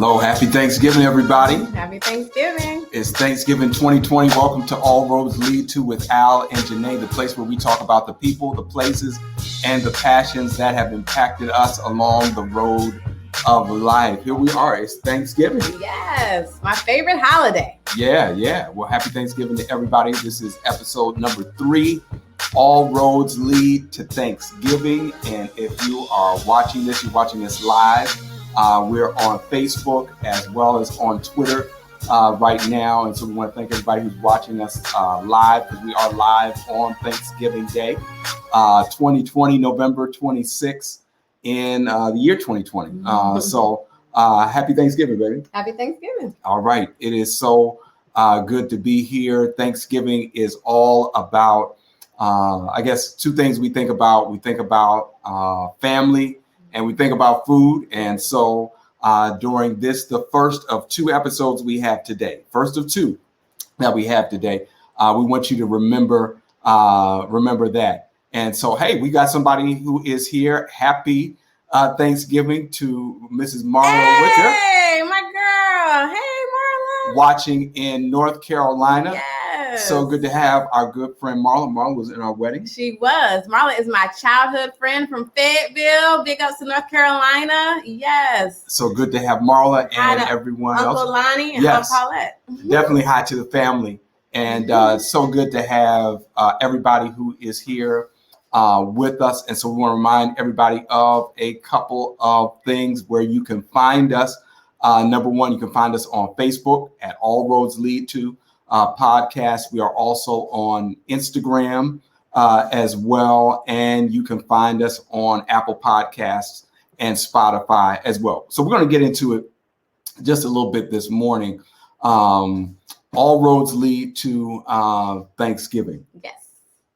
Hello, happy Thanksgiving, everybody. Happy Thanksgiving. It's Thanksgiving 2020. Welcome to All Roads Lead To with Al and Jayné, the place where we talk about the people, the places, and the passions that have impacted us along the road of life. Here we are. It's Thanksgiving. Yes, my favorite holiday. Yeah. Well, happy Thanksgiving to everybody. This is episode number 3. All roads lead to Thanksgiving. And if you are watching this, you're watching this live. We're on Facebook as well as on Twitter right now. And so we want to thank everybody who's watching us live, because we are live on Thanksgiving Day, 2020, November 26th in the year 2020. So happy Thanksgiving, baby. Happy Thanksgiving. All right. It is so good to be here. Thanksgiving is all about, I guess, two things we think about. We think about family and we think about food. And so during this, the first of 2 episodes we have today, first of 2 that we have today, we want you to remember that. And so, hey, we got somebody who is here. Happy Thanksgiving to Mrs. Marla Wicker. Hey, my girl. Hey, Marla. Watching in North Carolina. Yes. So good to have our good friend Marla. Marla was in our wedding. She was. Marla is my childhood friend from Fayetteville. Big ups to North Carolina. Yes. So good to have Marla and everyone else. Uncle Lonnie and Aunt Paulette. Definitely hi to the family. And so good to have everybody who is here with us. And so we want to remind everybody of a couple of things where you can find us. Number one, you can find us on Facebook at All Roads Lead To Podcast. We are also on Instagram as well. And you can find us on Apple Podcasts and Spotify as well. So we're going to get into it just a little bit this morning. All roads lead to Thanksgiving. Yes.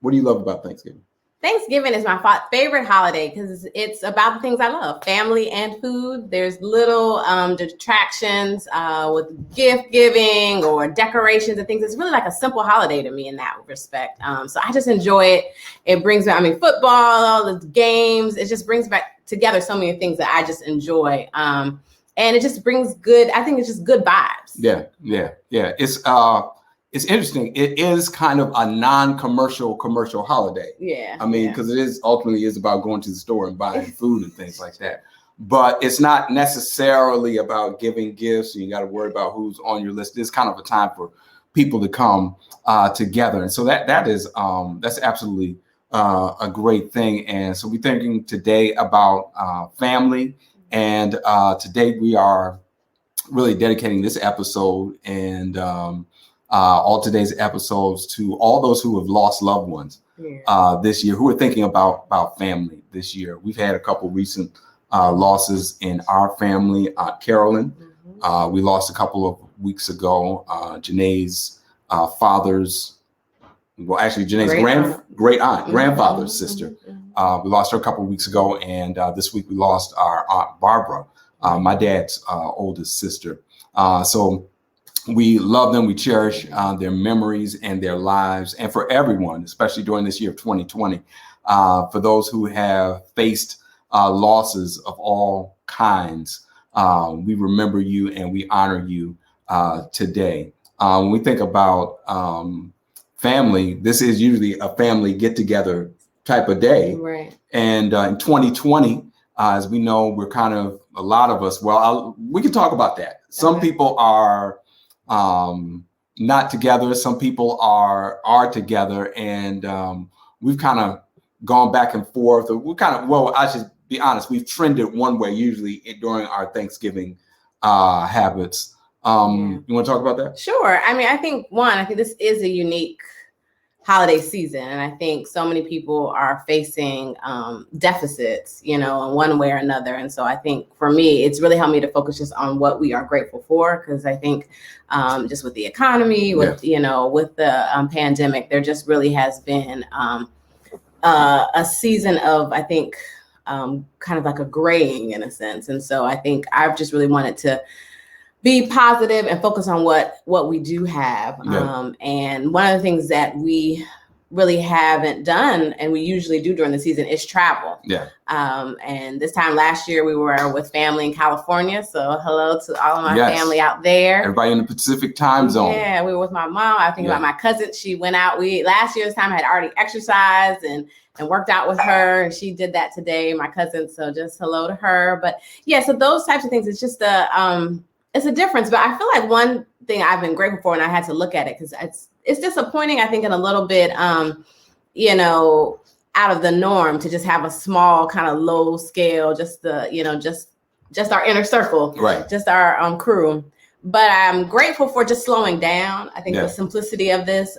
What do you love about Thanksgiving? Thanksgiving is my favorite holiday because it's about the things I love, family and food. There's little distractions with gift giving or decorations and things. It's really like a simple holiday to me in that respect. So I just enjoy it. It brings me, football, all the games. It just brings back together so many things that I just enjoy. And it just brings good, I think it's just good vibes. Yeah. It's interesting. It is kind of a non-commercial holiday. Yeah. Because it is ultimately is about going to the store and buying food and things like that. But it's not necessarily about giving gifts. And you got to worry about who's on your list. It's kind of a time for people to come together. And so that's absolutely a great thing. And so we're thinking today about family. And today we are really dedicating this episode and all today's episodes to all those who have lost loved ones this year, who are thinking about family this year. We've had a couple recent losses in our family. Aunt Carolyn, we lost a couple of weeks ago. Jayné's grandfather's sister. We lost her a couple of weeks ago, and this week we lost our Aunt Barbara, my dad's oldest sister. So we love them. We cherish their memories and their lives. And for everyone, especially during this year of 2020, for those who have faced losses of all kinds, we remember you and we honor you today. When we think about family, this is usually a family get-together type of day. Right. And in 2020, as we know, we're kind of, a lot of us, we can talk about that. Some people are not together. Some people are together, and we've kind of gone back and forth. I should be honest, we've trended one way usually during our Thanksgiving habits. You want to talk about that? Sure. I think this is a unique holiday season, and I think so many people are facing deficits, in one way or another. And so I think for me, it's really helped me to focus just on what we are grateful for, because I think just with the economy, with the pandemic, there just really has been a season of, I think, kind of like a graying in a sense. And so I think I've just really wanted to be positive and focus on what we do have. And one of the things that we really haven't done, and we usually do during the season, is travel. Yeah. And this time last year we were with family in California. So hello to all of my family out there. Everybody in the Pacific time zone. Yeah, we were with my mom. I think about my cousin. She went out. Last year's time I had already exercised and worked out with her, and she did that today, my cousin. So just hello to her. But yeah, so those types of things, it's just it's a difference. But I feel like one thing I've been grateful for, and I had to look at it because it's disappointing, I think, in a little bit, out of the norm to just have a small kind of low scale, just just our inner circle, right? Just our crew. But I'm grateful for just slowing down. I think the simplicity of this,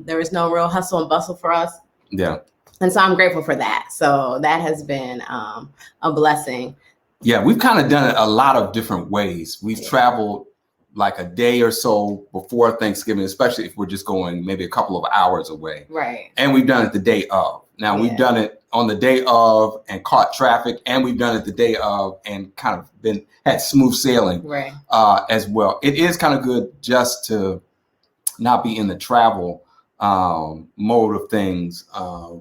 there is no real hustle and bustle for us. Yeah. And so I'm grateful for that. So that has been a blessing. Yeah, we've kind of done it a lot of different ways. We've traveled like a day or so before Thanksgiving, especially if we're just going maybe a couple of hours away. Right. And we've done it the day of. Now we've done it on the day of and caught traffic, and we've done it the day of and kind of had smooth sailing as well. It is kind of good just to not be in the travel mode of things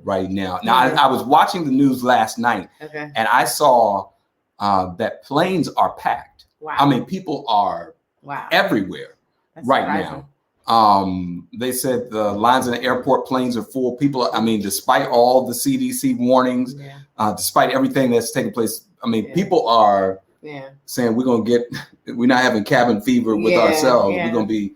right now. Now I was watching the news last night, and I saw that planes are packed. Wow. I mean, people are everywhere. That's right surprising. Now. They said the lines in the airport, planes are full. People, I mean, despite all the CDC warnings, despite everything that's taking place, I mean, people are saying we're not having cabin fever with ourselves. We're going to be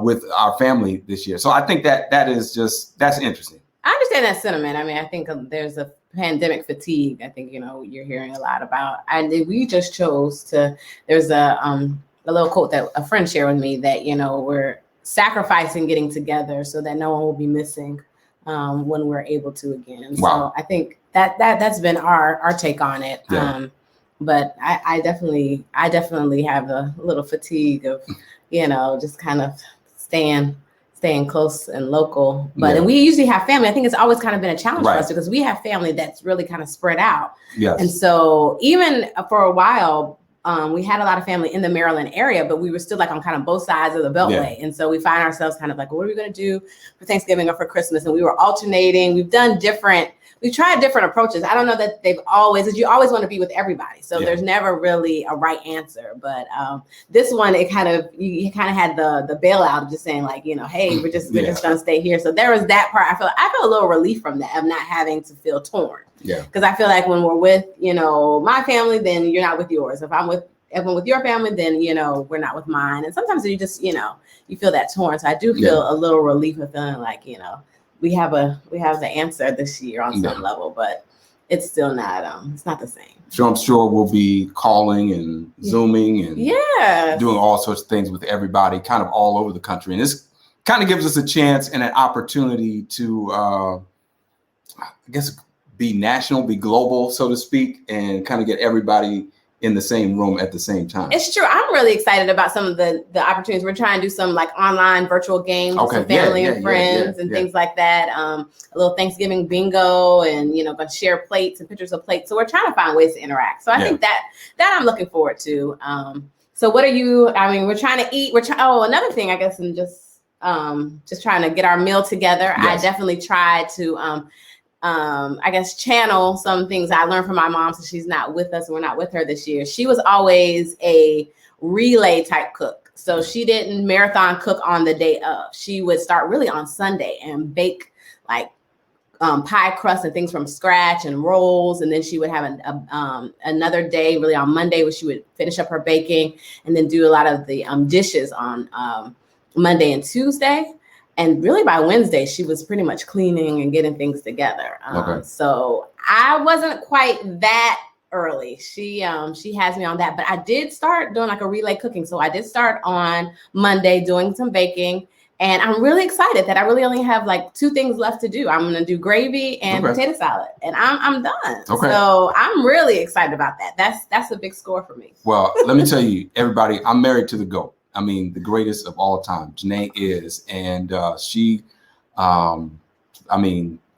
with our family this year. So I think that's interesting. I understand that sentiment. I mean, I think there's a pandemic fatigue. I think, you're hearing a lot about, and we just chose to, there's a little quote that a friend shared with me that, we're sacrificing getting together so that no one will be missing when we're able to again. Wow. So I think that's been our take on it. Yeah. But I definitely have a little fatigue of, just kind of staying close and local. But and we usually have family. I think it's always kind of been a challenge for us because we have family that's really kind of spread out. Yes. And so even for a while, we had a lot of family in the Maryland area, but we were still like on kind of both sides of the Beltway. And so we find ourselves kind of like, what are we going to do for Thanksgiving or for Christmas? And we were alternating. We've tried different approaches. I don't know that you always want to be with everybody. So there's never really a right answer. But this one, you kind of had the bailout of just saying like, hey, we're just going to stay here. So there was that part. I feel a little relief from that of not having to feel torn. Yeah. Because I feel like when we're with, my family, then you're not with yours. If I'm with your family, then, we're not with mine. And sometimes you just, you feel that torn. So I do feel a little relief of feeling like, we have the answer this year on some level, but it's still not it's not the same. So I'm sure we'll be calling and Zooming and doing all sorts of things with everybody kind of all over the country. And this kind of gives us a chance and an opportunity to, I guess, be national, be global, so to speak, and kind of get everybody in the same room at the same time. It's true. I'm really excited about some of the opportunities. We're trying to do some like online virtual games with some family and friends and things like that. A little Thanksgiving bingo and, going to share plates and pictures of plates. So we're trying to find ways to interact. So I think that I'm looking forward to. So what are you, we're trying to eat. Another thing, I guess, and just trying to get our meal together. Yes. I definitely try to, channel some things I learned from my mom since she's not with us and we're not with her this year. She was always a relay type cook. So she didn't marathon cook on the day of. She would start really on Sunday and bake like pie crust and things from scratch and rolls. And then she would have another day really on Monday where she would finish up her baking and then do a lot of the dishes on Monday and Tuesday. And really by Wednesday, she was pretty much cleaning and getting things together. So I wasn't quite that early. She has me on that, but I did start doing like a relay cooking. So I did start on Monday doing some baking, and I'm really excited that I really only have like 2 things left to do. I'm going to do gravy and potato salad, and I'm done. So I'm really excited about that. That's a big score for me. Well, let me tell you, everybody, I'm married to the GOAT. I mean, the greatest of all time. Jayné is, and she,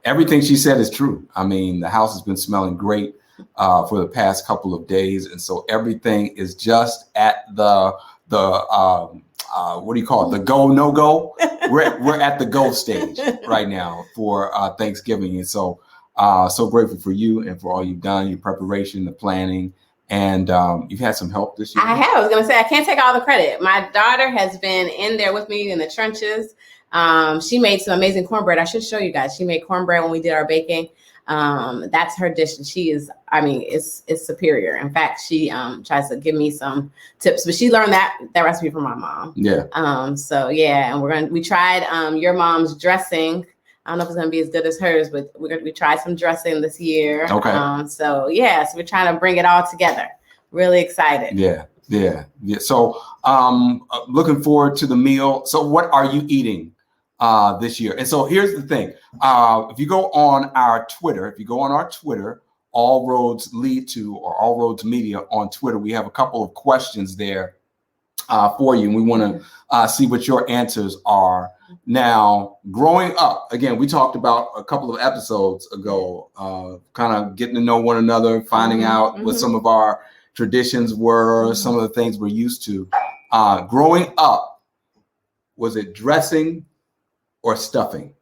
everything she said is true. I mean, the house has been smelling great for the past couple of days, and so everything is just at the what do you call it? The go, no go. We're at the go stage right now for Thanksgiving. And so grateful for you and for all you've done, your preparation, the planning. And you've had some help this year. I have. I was going to say, I can't take all the credit. My daughter has been in there with me in the trenches. She made some amazing cornbread. I should show you guys. She made cornbread when we did our baking. That's her dish. And she is, it's superior. In fact, she tries to give me some tips, but she learned that recipe from my mom. Yeah. And we tried your mom's dressing. I don't know if it's going to be as good as hers, but we tried some dressing this year. Okay. So we're trying to bring it all together. Really excited. Yeah. So looking forward to the meal. So what are you eating this year? And so here's the thing. If you go on our Twitter, All Roads Lead To, or All Roads Media on Twitter, we have a couple of questions there for you. And we want to see what your answers are. Now, growing up, again, we talked about a couple of episodes ago, kind of getting to know one another, finding out what some of our traditions were, some of the things we're used to. Growing up, was it dressing or stuffing?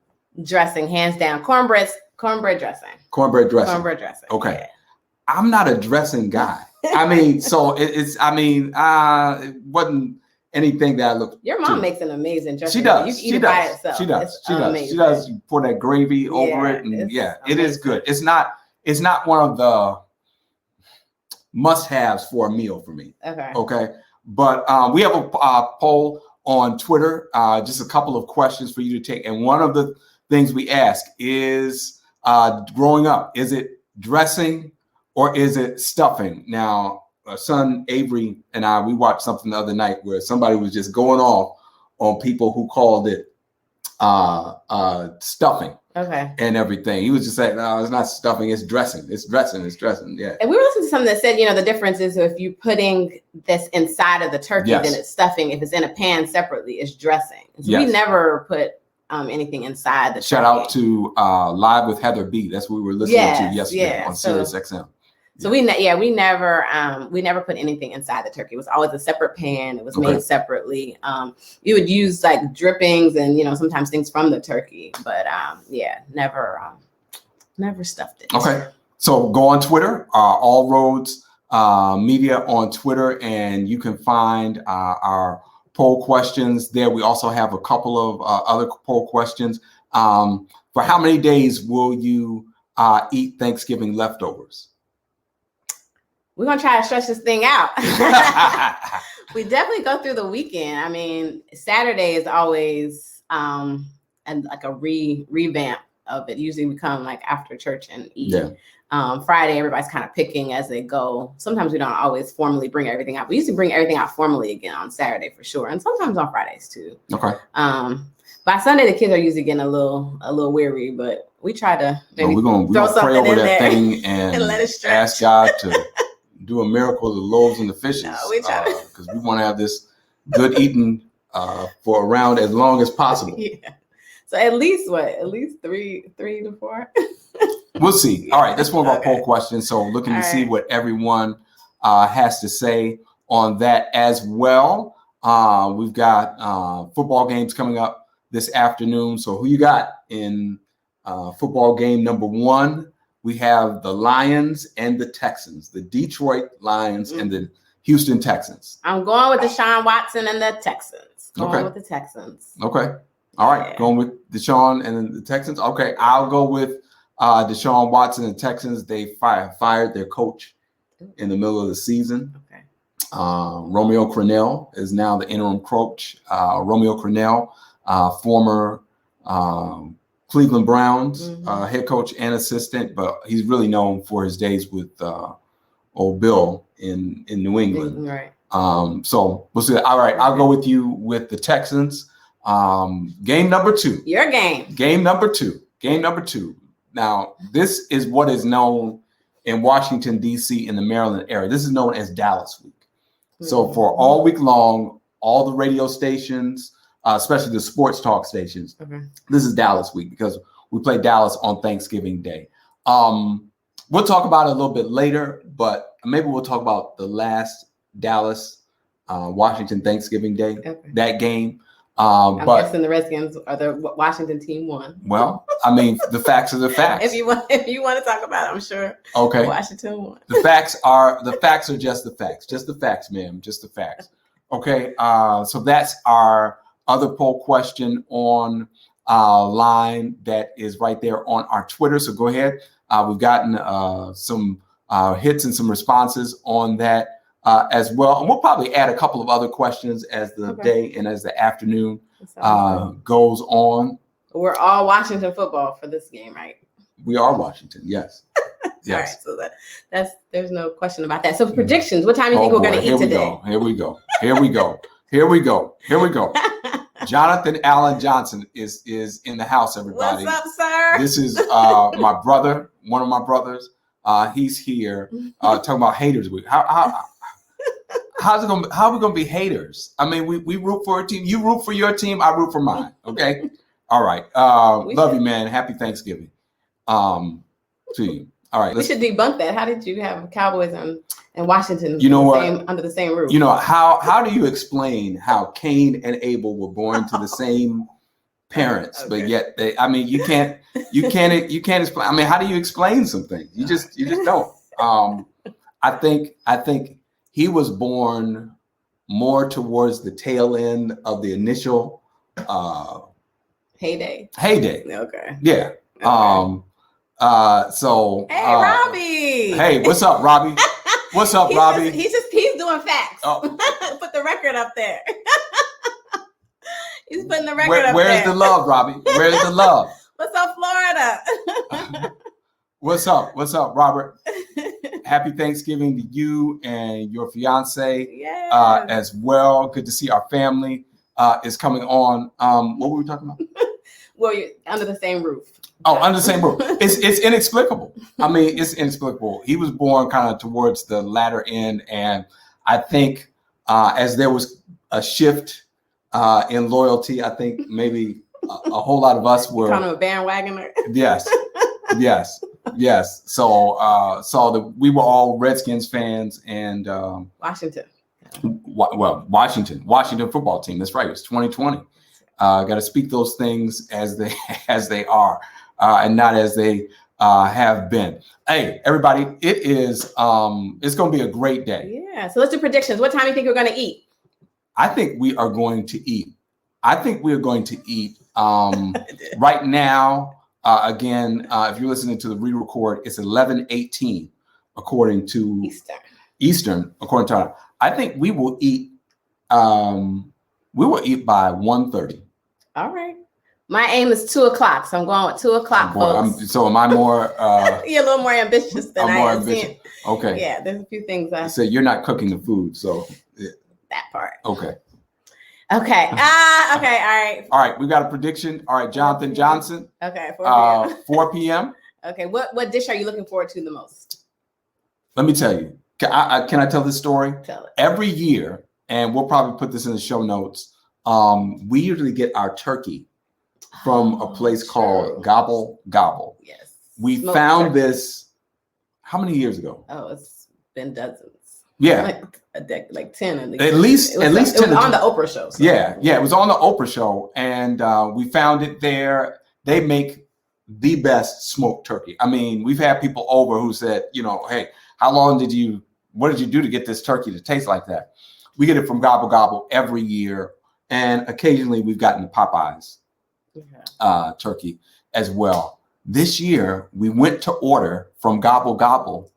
Dressing, hands down. Cornbread dressing. Cornbread dressing. Cornbread dressing. Okay. Yeah. I'm not a dressing guy. It wasn't anything that I looked. Your mom makes an amazing dressing. She does. You can eat it by itself. She does. Amazing. She does. You pour that gravy over it, and it is good. It's not one of the must-haves for a meal for me. Okay. But we have a poll on Twitter, just a couple of questions for you to take. And one of the things we ask is, growing up, is it dressing or is it stuffing? Now, our son Avery and we watched something the other night where somebody was just going off on people who called it stuffing. Okay. And everything. He was just saying, no, it's not stuffing, it's dressing. It's dressing. Yeah. And we were listening to something that said, the difference is if you're putting this inside of the turkey, then it's stuffing. If it's in a pan separately, it's dressing. So we never put anything inside the Shout turkey. out to Live with Heather B. That's what we were listening to yesterday on Sirius XM. So we never put anything inside the turkey. It was always a separate pan. It was made separately. You would use like drippings and sometimes things from the turkey, but never stuffed it. Okay, so go on Twitter, All Roads Media on Twitter, and you can find our poll questions there. We also have a couple of other poll questions. For how many days will you eat Thanksgiving leftovers? We're going to try to stretch this thing out. We definitely go through the weekend. Saturday is always and like a revamp of it. Usually we come like after church and eat. Yeah. Friday, everybody's kind of picking as they go. Sometimes we don't always formally bring everything out. We used to bring everything out formally again on Saturday for sure. And sometimes on Fridays too. Okay. By Sunday, the kids are usually getting a little weary, but we try to maybe we're gonna pray over that thing and let it stretch. Ask God to do a miracle of the loaves and the fishes. No, we try because we want to have this good eating for around as long as possible. Yeah. So at least three to four. We'll see. All right, that's one of our poll questions. So looking to see what everyone has to say on that as well. We've got football games coming up this afternoon. So who you got in football game number 1? We have the Lions and the Texans, the Detroit Lions and the Houston Texans. I'm going with Deshaun Watson and the Texans. Going with the Texans. Okay. All right. Yeah. Going with Deshaun and the Texans. Okay. I'll go with Deshaun Watson and the Texans. They fired their coach in the middle of the season. Okay. Romeo Crennel is now the interim coach. Romeo Crennel, former Cleveland Browns head coach and assistant, but he's really known for his days with old Bill in New England. Right. So we'll see. All right, I'll go with you with the Texans. Game number 2. Your game. Game number 2. Now, this is what is known in Washington, D.C. in the Maryland area. This is known as Dallas Week. So for all week long, all the radio stations, especially the sports talk stations, this is Dallas Week because we play Dallas on Thanksgiving Day. We'll talk about it a little bit later, but maybe we'll talk about the last Dallas Washington Thanksgiving Day, Okay. that game. I'm But guessing the Redskins or the Washington team won. well, I mean, the facts are the facts. If you want to talk about it, I'm sure. Okay. Washington won. The facts are just the facts. Just the facts, ma'am. Just the facts. Okay. So that's our other poll question on line that is right there on our Twitter. So go ahead. We've gotten some hits and some responses on that as well. And we'll probably add a couple of other questions as the day and as the afternoon goes on. We're all Washington football for this game, right? We are Washington, yes. Yes. All right, so there's no question about that. So predictions, what time do you think we're going to eat today? Here we go. Jonathan Allen Johnson is in the house, everybody. What's up, sir? This is my brother, one of my brothers. He's here talking about haters week. How are we gonna be haters? I mean, we root for a team. You root for your team. I root for mine. Okay. All right. Love you, man. Happy Thanksgiving. To you. All right. We should debunk that. How did you have Cowboys and Washington under the same roof? You know, how do you explain how Cain and Abel were born to the same parents, but yet you can't explain. I mean, how do you explain something? You just don't. I think he was born more towards the tail end of the initial heyday. Okay. Yeah. Okay. So hey, Robbie. Hey, what's up, Robbie? What's up, Robbie? He's doing facts. Oh. Put the record up there. He's putting the record up there. Where's the love, Robbie? Where's the love? What's up, Florida? What's up, Robert? Happy Thanksgiving to you and your fiance as well. Good to see our family is coming on. What were we talking about? Well, you're under the same roof. Oh, under the same roof. It's inexplicable. I mean, it's inexplicable. He was born kind of towards the latter end, and I think as there was a shift in loyalty, I think maybe a whole lot of us were kind of a bandwagoner. Yes. So we were all Redskins fans and Washington. Washington football team. That's right. It's 2020. Got to speak those things as they are and not as they have been. Hey, everybody! It is. It's going to be a great day. Yeah. So let's do predictions. What time do you think we're going to eat? I think we are going to eat. Right now. Again, if you're listening to the re-record, it's 11:18 according to Eastern. According to our, I think we will eat. We will eat by 1:30. All right. My aim is 2:00, so I'm going with 2:00, folks. So am I more? You're a little more ambitious than I am. More ambitious. Okay. Yeah, there's a few things. So you're not cooking the food, so that part. Okay. Okay. Okay. All right. All right. We got a prediction. All right. Jonathan Johnson. Okay. 4 p.m. 4 p.m. Okay. What dish are you looking forward to the most? Let me tell you. Can I tell this story? Tell it. Every year, and we'll probably put this in the show notes. We usually get our turkey from a place called Gobble Gobble. Yes. We found this. How many years ago? Oh, it's been dozens. Yeah. Like 10 at least. At least 10. It was on the Oprah show. So. Yeah, it was on the Oprah show, and we found it there. They make the best smoked turkey. I mean, we've had people over who said, hey, what did you do to get this turkey to taste like that? We get it from Gobble Gobble every year, and occasionally we've gotten Popeyes turkey as well. This year, we went to order from Gobble Gobble,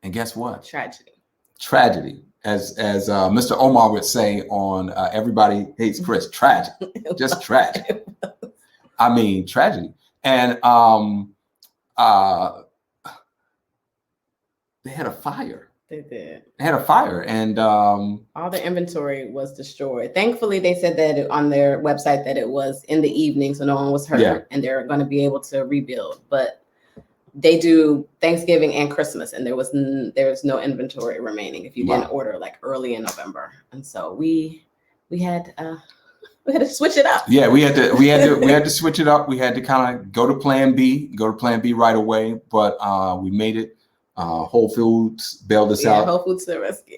and guess what? Tragedy. As Mr. Omar would say on Everybody Hates Chris, tragic, just tragic. I mean, tragedy. And they had a fire. They did. They had a fire, and all the inventory was destroyed. Thankfully, they said that on their website that it was in the evening, so no one was hurt, and they're going to be able to rebuild. But they do Thanksgiving and Christmas, and there was no inventory remaining if you didn't order like early in November. And so we had to switch it up. Yeah, we had to switch it up. We had to kind of go to Plan B right away. But we made it. Whole Foods bailed us out. Whole Foods to the rescue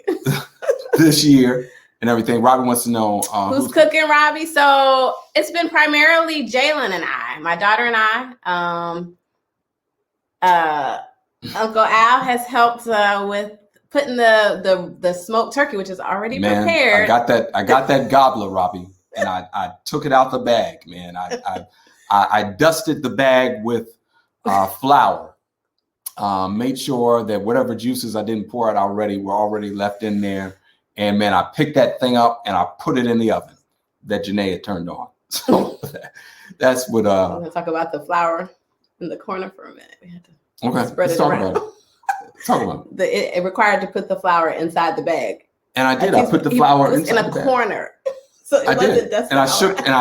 this year, and everything. Robbie wants to know who's cooking, Robbie. So it's been primarily Jalen and I, my daughter and I. Uncle Al has helped with putting the smoked turkey, which is already prepared. I got that gobbler, Robbie, and I took it out the bag, man. I dusted the bag with flour. Made sure that whatever juices I didn't pour out already were already left in there. And man, I picked that thing up and I put it in the oven that Jayné had turned on. So that's what. I'm gonna talk about the flour in the corner for a minute. We had to let's talk about it. Talk about it. It required to put the flour inside the bag. And I did. I put the flour inside in a corner. So I did. And I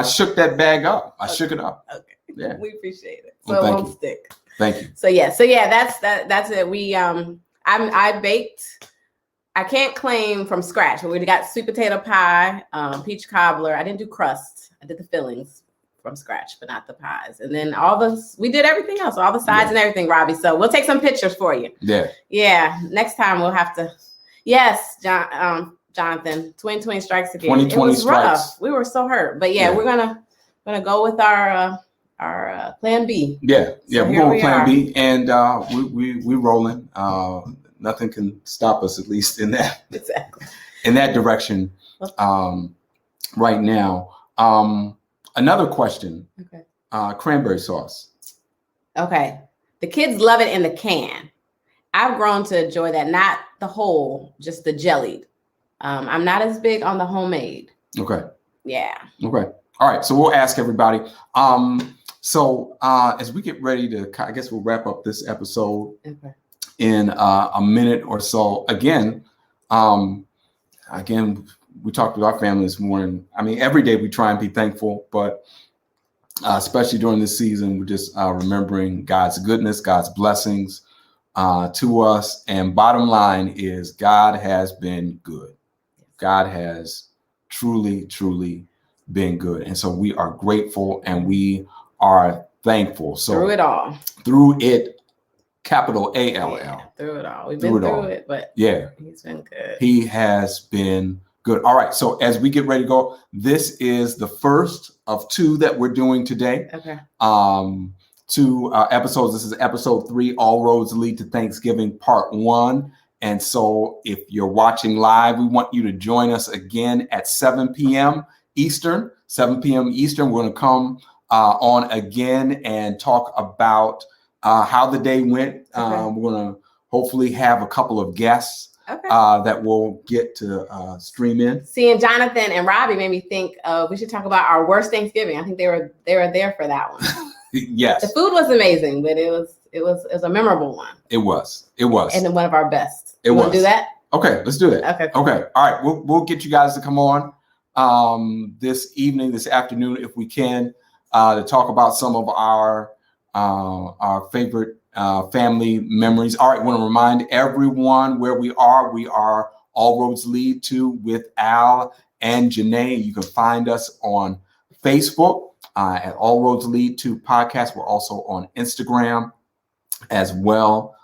shook that bag up. I shook it up. Okay. Yeah. We appreciate it. So it won't stick. Thank you. So yeah, that's it. We I baked. I can't claim from scratch, but we got sweet potato pie, peach cobbler. I didn't do crust. I did the fillings from scratch, but not the pies. And then we did everything else, all the sides and everything, Robbie. So we'll take some pictures for you. Yeah. Yeah. Next time we'll have to. Yes, Jonathan. 2020 strikes again. 2020 strikes. Rough. We were so hurt, but we're gonna go with our plan B. Yeah, so we're going with plan B, and we rolling. Nothing can stop us, at least in that in that direction. Right now, another question. Okay. Cranberry sauce. Okay, the kids love it in the can. I've grown to enjoy that, not the whole, just the jellied. I'm not as big on the homemade. Okay. Yeah. Okay. All right. So we'll ask everybody. So as we get ready to, I guess we'll wrap up this episode in a minute or so. Again, we talked with our family this morning. I mean, every day we try and be thankful, but especially during this season, we're just remembering God's goodness, God's blessings to us. And bottom line is God has been good. God has truly, truly been good. And so we are grateful and we are thankful. So through it, capital ALL. Yeah, through it all. We've been through it, but he's been good. He has been good. All right. So as we get ready to go, this is the first of 2 that we're doing today. Okay. 2 episodes. This is episode 3, All Roads Lead to Thanksgiving, part 1. And so if you're watching live, we want you to join us again at 7 p.m. Eastern. 7 p.m. Eastern. We're going to come on again and talk about how the day went. We're going to hopefully have a couple of guests that we'll get to stream in. Seeing Jonathan and Robbie made me think we should talk about our worst Thanksgiving. I think they were there for that one. Yes. The food was amazing, but it was a memorable one. It was. And one of our best. You want to do that? Okay, let's do that. Okay. Okay. All right. We'll get you guys to come on this evening, this afternoon, if we can, to talk about some of our favorite family memories. All right. I want to remind everyone where we are. We are All Roads Lead to with Al and Jayné. You can find us on Facebook at All Roads Lead to Podcast. We're also on Instagram as well.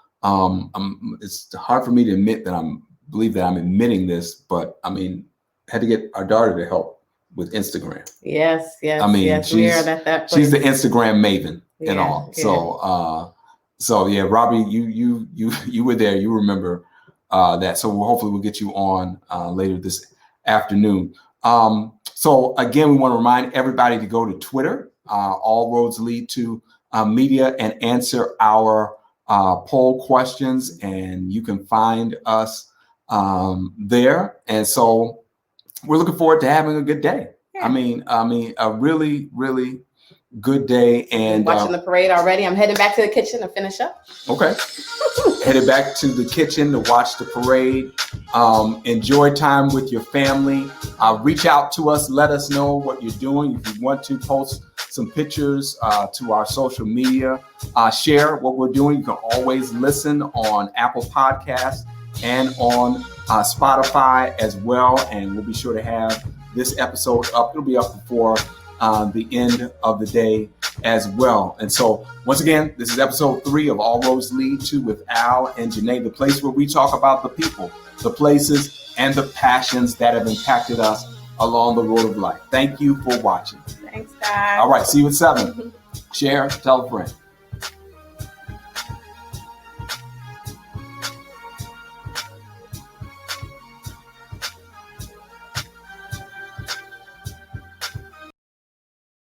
It's hard for me to admit that believe that I'm admitting this, but I mean, had to get our daughter to help with Instagram. Yes. I mean, yes, she's, we are at that place. She's the Instagram maven and all. Yeah. So yeah, Robbie, you were there. You remember that. So hopefully we'll get you on later this afternoon. So again, we want to remind everybody to go to Twitter, All Roads Lead to Media, and answer our poll questions, and you can find us there. And so we're looking forward to having a good day. Yeah. I mean, a really, really good day. And watching the parade already. I'm heading back to the kitchen to finish up. Okay. Headed back to the kitchen to watch the parade. Enjoy time with your family. Reach out to us. Let us know what you're doing. If you want to post some pictures to our social media, share what we're doing. You can always listen on Apple Podcasts and on Spotify as well. And we'll be sure to have this episode up. It'll be up before the end of the day as well. And so once again, this is episode 3 of All Roads Lead to with Al and Jayné, the place where we talk about the people, the places, and the passions that have impacted us along the road of life. Thank you for watching. Thanks, guys. All right, see you at 7. Share, tell a friend.